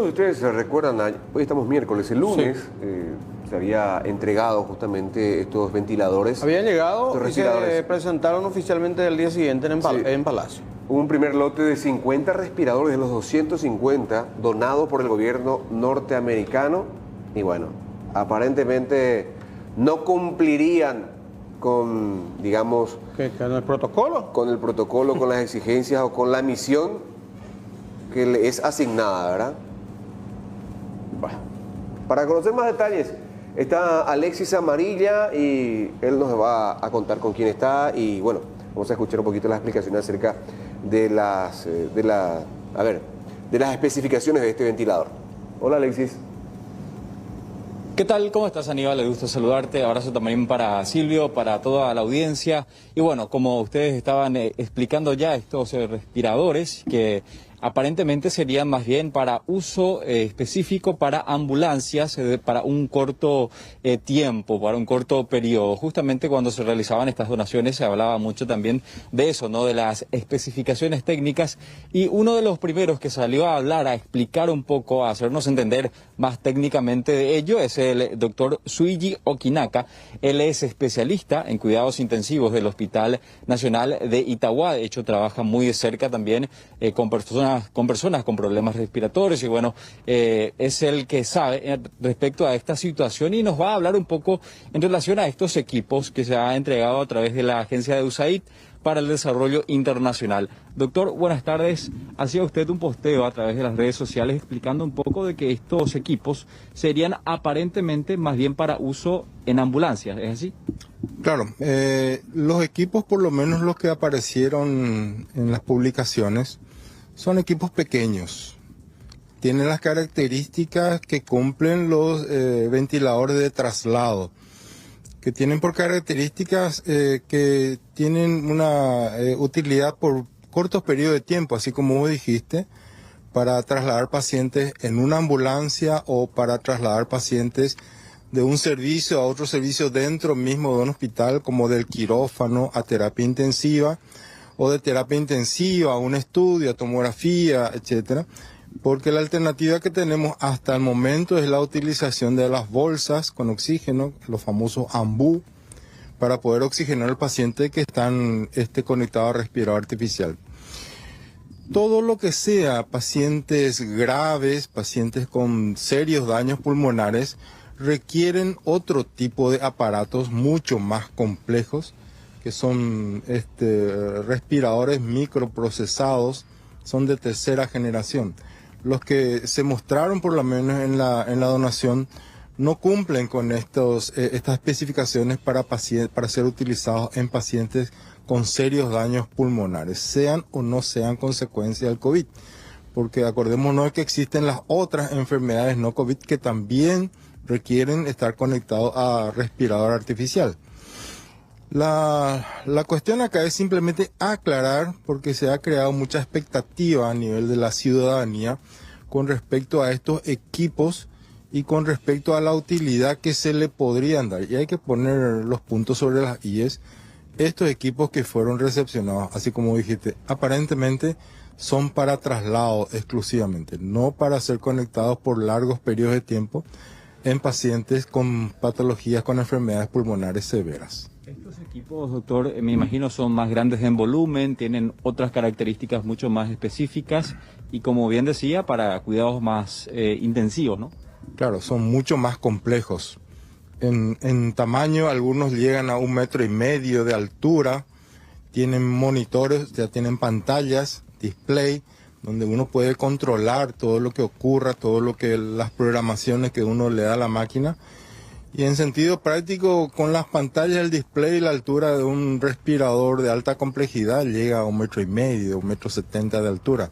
Ustedes se recuerdan, hoy estamos miércoles, el lunes se había entregado justamente estos ventiladores. Habían llegado estos y se presentaron oficialmente el día siguiente en Palacio. Un primer lote de 50 respiradores de los 250 donados por el gobierno norteamericano y bueno, aparentemente no cumplirían con, digamos... ¿Con el protocolo? Con el protocolo, con las exigencias o con la misión que le es asignada, ¿verdad? Bueno, para conocer más detalles está Alexis Amarilla y él nos va a contar con quién está y bueno, vamos a escuchar un poquito las explicaciones acerca de las especificaciones de este ventilador. Hola Alexis. ¿Qué tal? ¿Cómo estás, Aníbal? Le gusta saludarte. Abrazo también para Silvio, para toda la audiencia. Y bueno, como ustedes estaban explicando ya, estos respiradores que aparentemente serían más bien para uso específico para ambulancias, para un corto tiempo, para un corto periodo. Justamente cuando se realizaban estas donaciones se hablaba mucho también de eso, ¿no? De las especificaciones técnicas. Y uno de los primeros que salió a hablar, a explicar un poco, a hacernos entender más técnicamente de ello, es el doctor Shuichi Okinaka. Él es especialista en cuidados intensivos del Hospital Nacional de Itagua. De hecho, trabaja muy de cerca también con personas con problemas respiratorios y bueno, es el que sabe respecto a esta situación y nos va a hablar un poco en relación a estos equipos que se ha entregado a través de la agencia de USAID para el desarrollo internacional. Doctor, buenas tardes. Hacía usted un posteo a través de las redes sociales explicando un poco de que estos equipos serían aparentemente más bien para uso en ambulancias, ¿es así? Claro, los equipos, por lo menos los que aparecieron en las publicaciones, son equipos pequeños. Tienen las características que cumplen los ventiladores de traslado, que tienen por características que tienen una utilidad por cortos periodos de tiempo, así como vos dijiste, para trasladar pacientes en una ambulancia o para trasladar pacientes de un servicio a otro servicio dentro mismo de un hospital, como del quirófano a terapia intensiva, o de terapia intensiva a un estudio, a tomografía, etcétera, porque la alternativa que tenemos hasta el momento es la utilización de las bolsas con oxígeno, los famosos AMBU, para poder oxigenar al paciente que están conectado a respirador artificial. Todo lo que sea pacientes graves, pacientes con serios daños pulmonares, requieren otro tipo de aparatos mucho más complejos, que son respiradores microprocesados, son de tercera generación. Los que se mostraron por lo menos en la donación no cumplen con estas especificaciones para ser utilizados en pacientes con serios daños pulmonares, sean o no sean consecuencia del COVID. Porque acordémonos que existen las otras enfermedades no COVID que también requieren estar conectados a respirador artificial. La cuestión acá es simplemente aclarar, porque se ha creado mucha expectativa a nivel de la ciudadanía con respecto a estos equipos y con respecto a la utilidad que se le podrían dar. Y hay que poner los puntos sobre las IES. Estos equipos que fueron recepcionados, así como dijiste, aparentemente son para traslado exclusivamente, no para ser conectados por largos periodos de tiempo en pacientes con patologías, con enfermedades pulmonares severas. Estos equipos, doctor, me imagino son más grandes en volumen, tienen otras características mucho más específicas y, como bien decía, para cuidados más intensivos, ¿no? Claro, son mucho más complejos. En tamaño, algunos llegan a 1,5 metros de altura, tienen monitores, ya tienen pantallas, display, donde uno puede controlar todo lo que ocurra, todo lo que las programaciones que uno le da a la máquina. Y en sentido práctico, con las pantallas, el display, la altura de un respirador de alta complejidad llega a 1,5 metros, 1,70 metros de altura.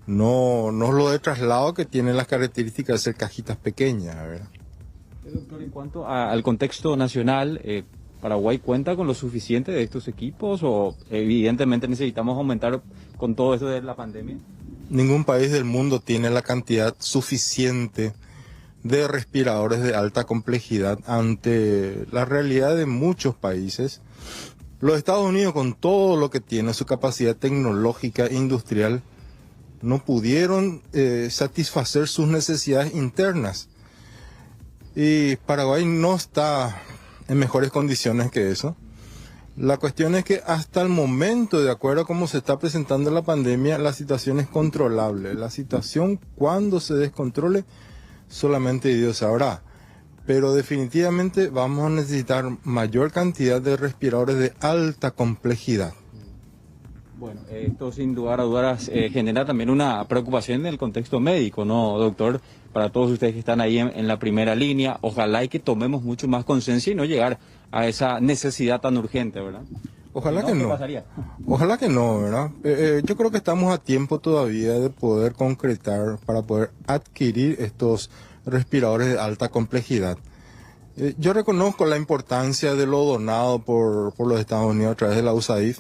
No lo de traslado que tiene las características de ser cajitas pequeñas, ¿verdad? Doctor, en cuanto al contexto nacional, ¿Paraguay cuenta con lo suficiente de estos equipos o evidentemente necesitamos aumentar con todo esto de la pandemia? Ningún país del mundo tiene la cantidad suficiente de respiradores de alta complejidad ante la realidad de muchos países. Los Estados Unidos, con todo lo que tiene, su capacidad tecnológica e industrial, no pudieron satisfacer sus necesidades internas. Y Paraguay no está en mejores condiciones que eso. La cuestión es que hasta el momento, de acuerdo a cómo se está presentando la pandemia, la situación es controlable. La situación, cuando se descontrole, solamente Dios sabrá. Pero definitivamente vamos a necesitar mayor cantidad de respiradores de alta complejidad. Bueno, esto sin lugar a dudas genera también una preocupación en el contexto médico, ¿no, doctor? Para todos ustedes que están ahí en la primera línea, ojalá y que tomemos mucho más conciencia y no llegar a esa necesidad tan urgente, ¿verdad? Ojalá que ¿qué no. pasaría? Ojalá que no, ¿verdad? Yo creo que estamos a tiempo todavía de poder concretar para poder adquirir estos respiradores de alta complejidad. Yo reconozco la importancia de lo donado por los Estados Unidos a través de la USAID.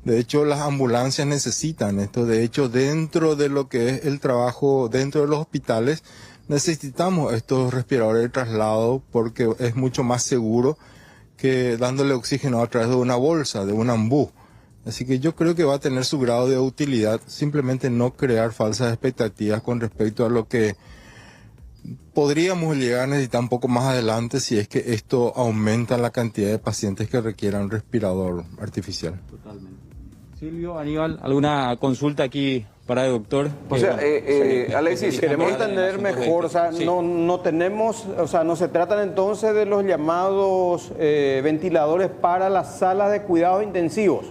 De hecho, las ambulancias necesitan esto. De hecho, dentro de lo que es el trabajo dentro de los hospitales, necesitamos estos respiradores de traslado porque es mucho más seguro que dándole oxígeno a través de una bolsa, de un ambú. Así que yo creo que va a tener su grado de utilidad, simplemente no crear falsas expectativas con respecto a lo que podríamos llegar a necesitar un poco más adelante si es que esto aumenta la cantidad de pacientes que requieran un respirador artificial. Totalmente. Silvio, Aníbal, ¿alguna consulta aquí para el doctor? O sea, Alexis, Queremos entender mejor, o sea, Sí. no tenemos, o sea, no se tratan entonces de los llamados ventiladores para las salas de cuidados intensivos,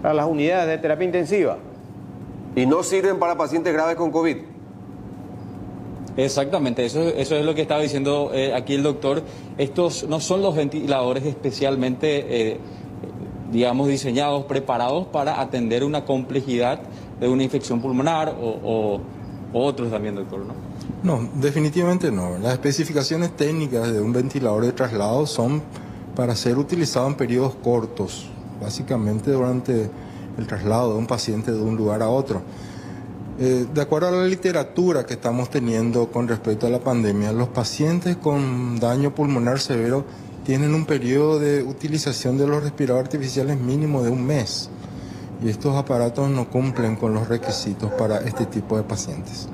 para las unidades de terapia intensiva. y no sirven para pacientes graves con COVID. Exactamente, eso es lo que estaba diciendo aquí el doctor. Estos no son los ventiladores especialmente, digamos, diseñados, preparados para atender una complejidad de una infección pulmonar o otros también, doctor, ¿no? No, definitivamente no. Las especificaciones técnicas de un ventilador de traslado son para ser utilizado en periodos cortos, básicamente durante el traslado de un paciente de un lugar a otro. De acuerdo a la literatura que estamos teniendo con respecto a la pandemia, los pacientes con daño pulmonar severo tienen un periodo de utilización de los respiradores artificiales mínimo de un mes. Y estos aparatos no cumplen con los requisitos para este tipo de pacientes.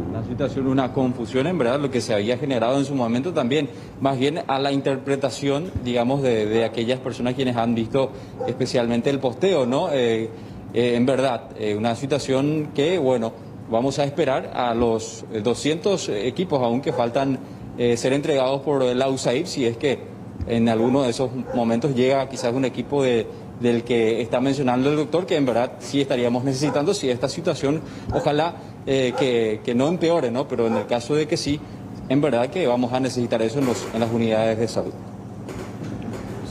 Una situación, una confusión en verdad, lo que se había generado en su momento también, más bien a la interpretación, digamos, de aquellas personas quienes han visto especialmente el posteo, ¿no? En verdad, una situación que, bueno, vamos a esperar a los 200 equipos aún que faltan ser entregados por la USAID, si es que en alguno de esos momentos llega quizás un equipo del que está mencionando el doctor, que en verdad sí estaríamos necesitando, si esta situación, ojalá que no empeore, ¿no? Pero en el caso de que sí, en verdad que vamos a necesitar eso en las unidades de salud.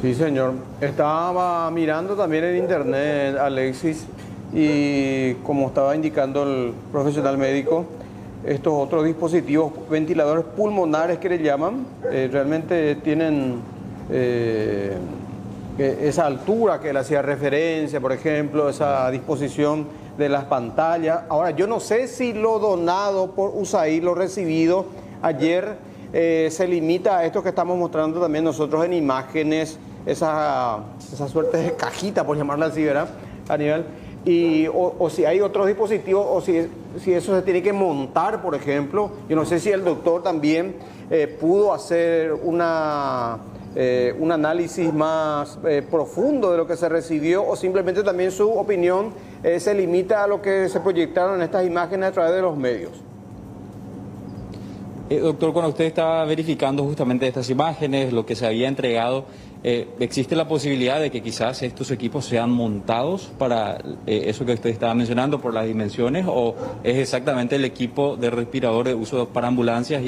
Sí, señor. Estaba mirando también en internet, Alexis, y como estaba indicando el profesional médico, estos otros dispositivos, ventiladores pulmonares que le llaman, realmente tienen esa altura que le hacía referencia, por ejemplo, esa disposición de las pantallas. Ahora, yo no sé si lo donado por USAID, lo recibido ayer, se limita a esto que estamos mostrando también nosotros en imágenes, esa suerte de cajita, por llamarla así, ¿verdad, Aníbal? O si hay otros dispositivos, o si eso se tiene que montar, por ejemplo. Yo no sé si el doctor también pudo hacer un análisis más profundo de lo que se recibió, o simplemente también su opinión se limita a lo que se proyectaron en estas imágenes a través de los medios. Doctor, cuando usted estaba verificando justamente estas imágenes, lo que se había entregado, ¿existe la posibilidad de que quizás estos equipos sean montados para eso que usted estaba mencionando, por las dimensiones, o es exactamente el equipo de respirador de uso para ambulancias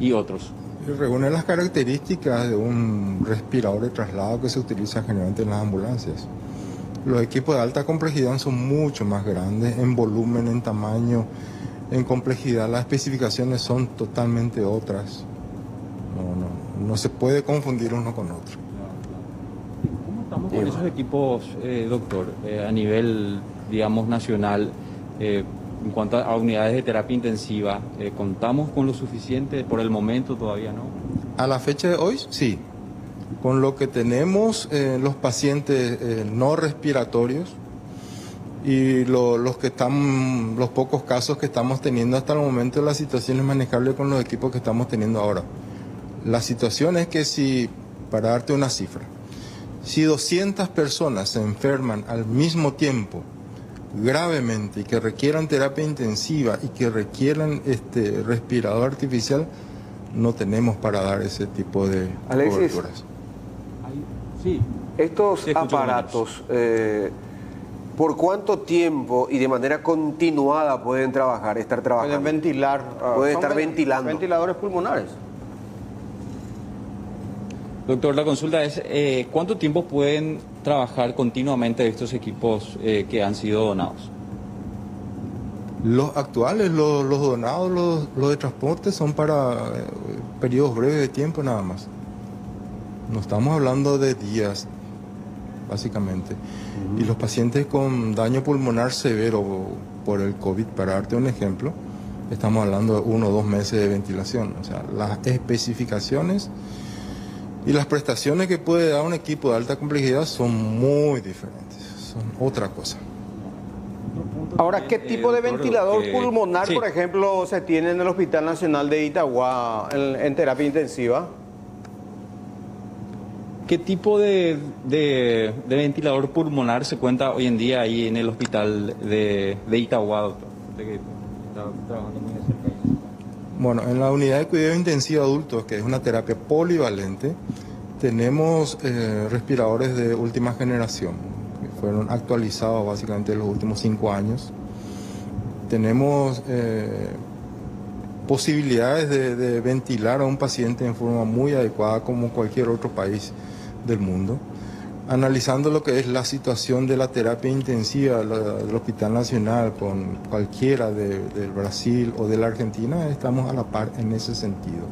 y otros? Reúne las características de un respirador de traslado que se utiliza generalmente en las ambulancias. Los equipos de alta complejidad son mucho más grandes en volumen, en tamaño, en complejidad. Las especificaciones son totalmente otras. No se puede confundir uno con otro. ¿Cómo estamos con esos equipos, doctor, a nivel, digamos, nacional? En cuanto a unidades de terapia intensiva, ¿contamos con lo suficiente por el momento? Todavía no. A la fecha de hoy, sí. Con lo que tenemos, los pacientes no respiratorios, Y los pocos casos que estamos teniendo hasta el momento, la situación es manejable con los equipos que estamos teniendo ahora. La situación es que si, para darte una cifra, si 200 personas se enferman al mismo tiempo, gravemente, y que requieran terapia intensiva y que requieran respirador artificial, no tenemos para dar ese tipo de Alexis, coberturas. Sí. Estos Sí, escucho, aparatos, ¿por cuánto tiempo y de manera continuada pueden estar trabajando? Pueden ventilar. Pueden son estar ventilando. Ventiladores pulmonares. Doctor, la consulta es, ¿cuánto tiempo pueden trabajar continuamente estos equipos que han sido donados? Los actuales, los donados, los de transporte son para periodos breves de tiempo nada más. No estamos hablando de días, básicamente. Y los pacientes con daño pulmonar severo por el COVID, para darte un ejemplo, estamos hablando de 1 o 2 meses de ventilación. O sea, las especificaciones y las prestaciones que puede dar un equipo de alta complejidad son muy diferentes, son otra cosa. Ahora, ¿qué tipo de doctor, ventilador pulmonar, sí, por ejemplo, se tiene en el Hospital Nacional de Itagua en terapia intensiva? ¿Qué tipo de ventilador pulmonar se cuenta hoy en día ahí en el hospital de Itagua, doctor? Usted que está trabajando muy de cerca ahí. Bueno, en la unidad de cuidado intensivo adultos, que es una terapia polivalente, tenemos respiradores de última generación, que fueron actualizados básicamente en los últimos 5 años. Tenemos posibilidades de ventilar a un paciente en forma muy adecuada como cualquier otro país del mundo. Analizando lo que es la situación de la terapia intensiva del Hospital Nacional con cualquiera del Brasil o de la Argentina, estamos a la par en ese sentido.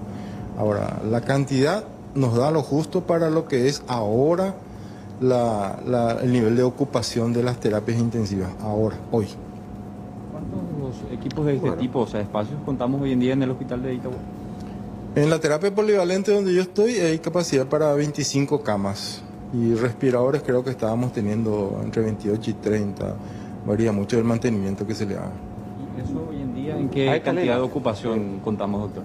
Ahora, la cantidad nos da lo justo para lo que es ahora el nivel de ocupación de las terapias intensivas, ahora, hoy. ¿Cuántos equipos de este tipo, o sea, espacios, contamos hoy en día en el hospital de Itagua? En la terapia polivalente donde yo estoy hay capacidad para 25 camas. Y respiradores creo que estábamos teniendo entre 28 y 30. Varía mucho el mantenimiento que se le haga. ¿Y eso hoy en día en qué cantidad de ocupación contamos, doctor?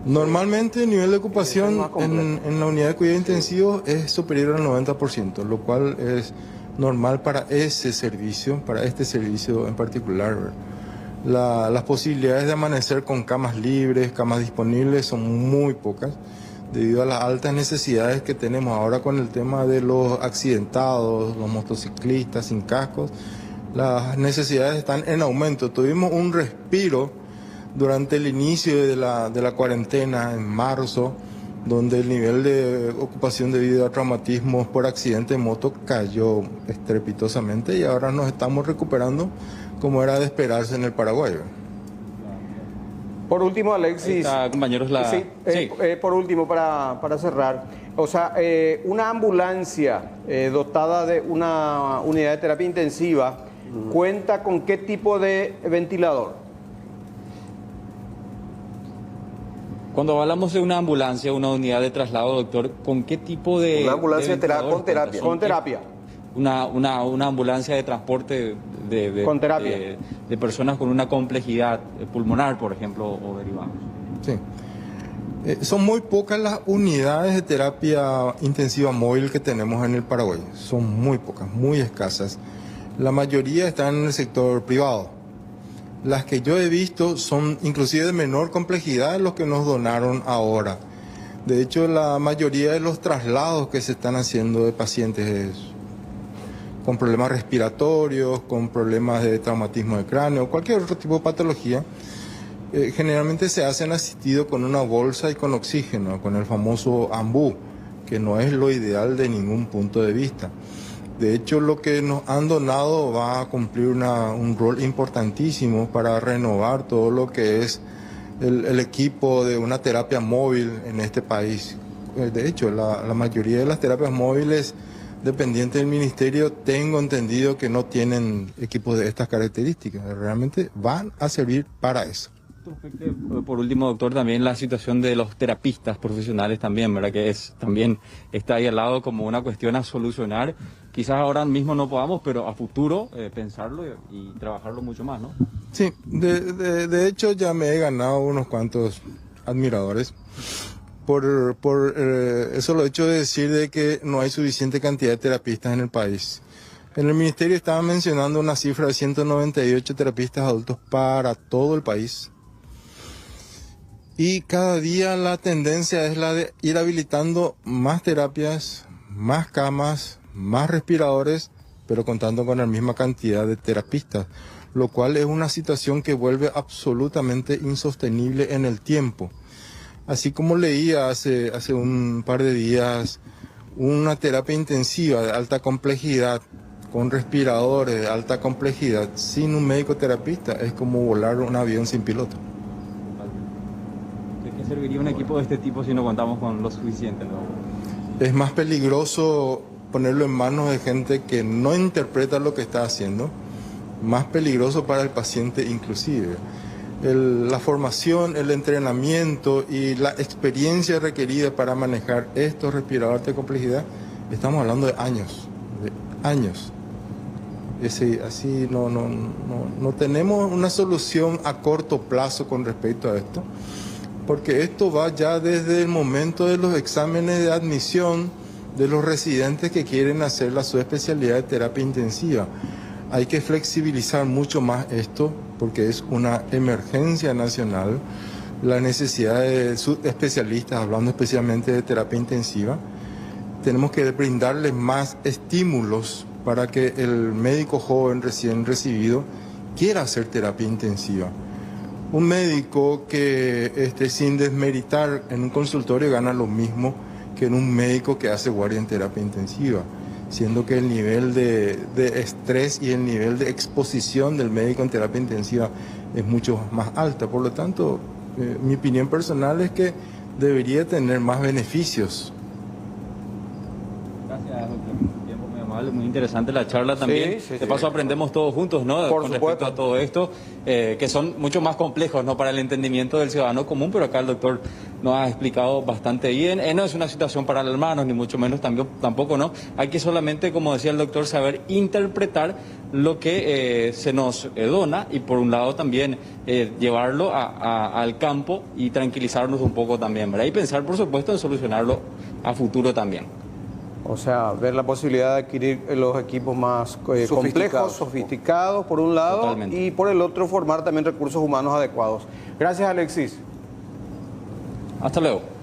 Normalmente el nivel de ocupación en la unidad de cuidado intensivo es superior al 90%, lo cual es normal para ese servicio, para este servicio en particular. Las posibilidades de amanecer con camas libres, camas disponibles son muy pocas, debido a las altas necesidades que tenemos ahora con el tema de los accidentados, los motociclistas sin cascos. Las necesidades están en aumento. Tuvimos un respiro durante el inicio de la cuarentena en marzo, donde el nivel de ocupación debido a traumatismos por accidente de moto cayó estrepitosamente y ahora nos estamos recuperando como era de esperarse en el Paraguay. Por último, Alexis. Está, compañeros, Sí, por último, para cerrar. O sea, una ambulancia dotada de una unidad de terapia intensiva, ¿cuenta con qué tipo de ventilador? Cuando hablamos de una ambulancia, una unidad de traslado, doctor, ¿con qué tipo de... Una ambulancia ventilador con terapia. Con terapia. Una ambulancia de transporte Con terapia. de personas con una complejidad pulmonar, por ejemplo, o derivados. Sí. Son muy pocas las unidades de terapia intensiva móvil que tenemos en el Paraguay. Son muy pocas, muy escasas. La mayoría están en el sector privado. Las que yo he visto son inclusive de menor complejidad de los que nos donaron ahora. De hecho, la mayoría de los traslados que se están haciendo de pacientes con problemas respiratorios, con problemas de traumatismo de cráneo, cualquier otro tipo de patología, generalmente se hacen asistido con una bolsa y con oxígeno, con el famoso AMBU, que no es lo ideal de ningún punto de vista. De hecho, lo que nos han donado va a cumplir un rol importantísimo para renovar todo lo que es el equipo de una terapia móvil en este país. De hecho, la mayoría de las terapias móviles dependientes del ministerio, tengo entendido que no tienen equipos de estas características. Realmente van a servir para eso. Por último, doctor, también la situación de los terapistas profesionales también, ¿verdad? Que también está ahí al lado como una cuestión a solucionar, quizás ahora mismo no podamos, pero a futuro pensarlo y trabajarlo mucho más, ¿no? Sí, de hecho ya me he ganado unos cuantos admiradores por eso lo hecho de decir de que no hay suficiente cantidad de terapistas en el país. En el ministerio estaban mencionando una cifra de 198 terapistas adultos para todo el país. Y cada día la tendencia es la de ir habilitando más terapias, más camas, más respiradores, pero contando con la misma cantidad de terapistas, lo cual es una situación que vuelve absolutamente insostenible en el tiempo. Así como leía hace un par de días una terapia intensiva de alta complejidad, con respiradores de alta complejidad, sin un médico terapista, es como volar un avión sin piloto. ¿De qué serviría un equipo de este tipo si no contamos con lo suficiente, ¿no? Es más peligroso ponerlo en manos de gente que no interpreta lo que está haciendo, más peligroso para el paciente inclusive. La formación, el entrenamiento y la experiencia requerida para manejar estos respiradores de complejidad, estamos hablando de años, Así no tenemos una solución a corto plazo con respecto a esto, porque esto va ya desde el momento de los exámenes de admisión de los residentes que quieren hacer la subespecialidad de terapia intensiva. Hay que flexibilizar mucho más esto porque es una emergencia nacional, la necesidad de subespecialistas, hablando especialmente de terapia intensiva. Tenemos que brindarles más estímulos para que el médico joven recién recibido quiera hacer terapia intensiva. Un médico que sin desmeritar en un consultorio gana lo mismo que en un médico que hace guardia en terapia intensiva, siendo que el nivel de estrés y el nivel de exposición del médico en terapia intensiva es mucho más alta. Por lo tanto, mi opinión personal es que debería tener más beneficios. Gracias, doctor. Tiempo muy amable, muy interesante la charla también. Sí, De paso aprendemos todos juntos, ¿no? Por Con supuesto. respecto a todo esto, que son mucho más complejos, ¿no? Para el entendimiento del ciudadano común, pero acá el doctor nos ha explicado bastante bien. No es una situación para alarmarnos, ni mucho menos tampoco, ¿no? Hay que solamente, como decía el doctor, saber interpretar lo que se nos dona y por un lado también llevarlo al campo y tranquilizarnos un poco también, ¿verdad? Y pensar, por supuesto, en solucionarlo a futuro también. O sea, ver la posibilidad de adquirir los equipos más complejos, sofisticados, por un lado, Totalmente. y por el otro formar también recursos humanos adecuados. Gracias, Alexis. Hasta luego.